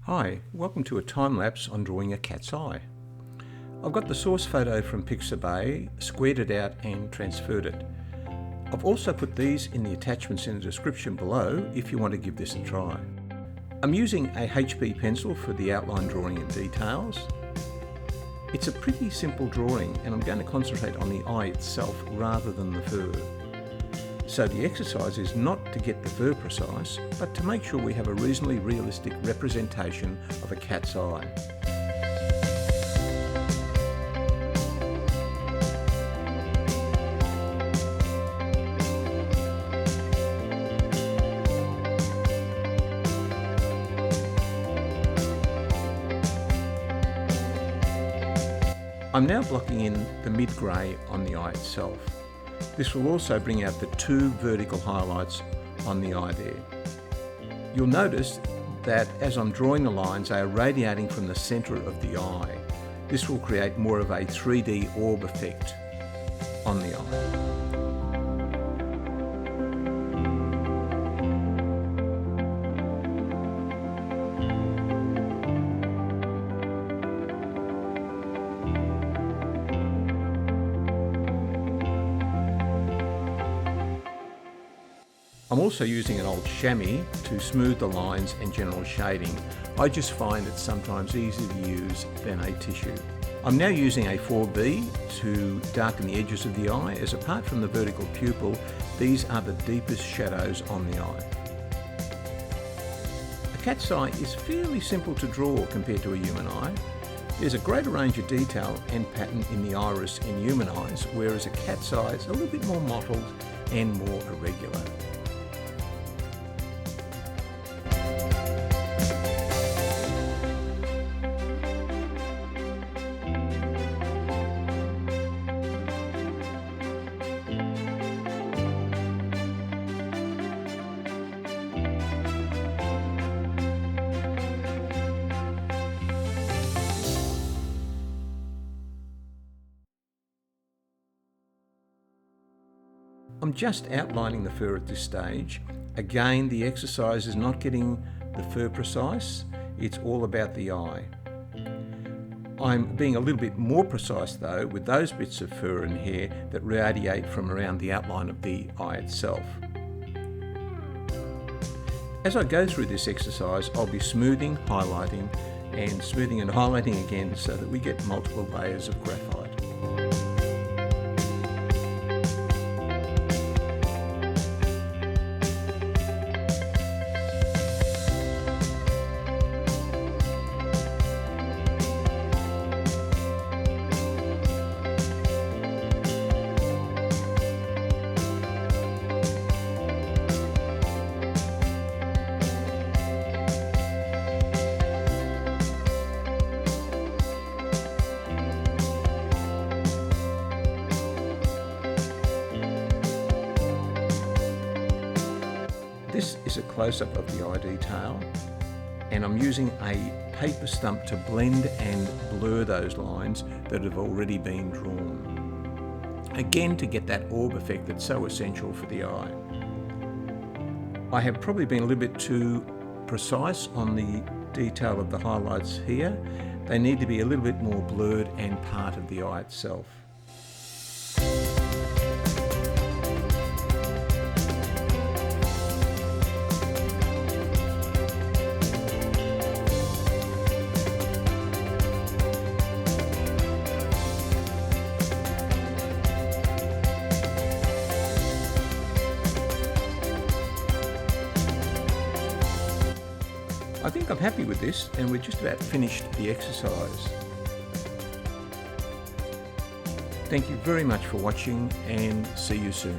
Hi, welcome to a time-lapse on drawing a cat's eye. I've got the source photo from Pixabay, squared it out and transferred it. I've also put these in the attachments in the description below if you want to give this a try. I'm using a HB pencil for the outline drawing and details. It's a pretty simple drawing and I'm going to concentrate on the eye itself rather than the fur. So the exercise is not to get the fur precise, but to make sure we have a reasonably realistic representation of a cat's eye. I'm now blocking in the mid-grey on the eye itself. This will also bring out the two vertical highlights on the eye there. You'll notice that as I'm drawing the lines, they are radiating from the centre of the eye. This will create more of a 3D orb effect on the eye. I'm also using an old chamois to smooth the lines and general shading. I just find it sometimes easier to use than a tissue. I'm now using a 4B to darken the edges of the eye, as apart from the vertical pupil, these are the deepest shadows on the eye. A cat's eye is fairly simple to draw compared to a human eye. There's a greater range of detail and pattern in the iris in human eyes, whereas a cat's eye is a little bit more mottled and more irregular. I'm just outlining the fur at this stage. Again, the exercise is not getting the fur precise, it's all about the eye. I'm being a little bit more precise though with those bits of fur and hair that radiate from around the outline of the eye itself. As I go through this exercise, I'll be smoothing, highlighting, and smoothing and highlighting again so that we get multiple layers of graphite. This is a close-up of the eye detail, and I'm using a paper stump to blend and blur those lines that have already been drawn. Again, to get that orb effect that's so essential for the eye. I have probably been a little bit too precise on the detail of the highlights here. They need to be a little bit more blurred and part of the eye itself. I think I'm happy with this, and we're just about finished the exercise. Thank you very much for watching, and see you soon.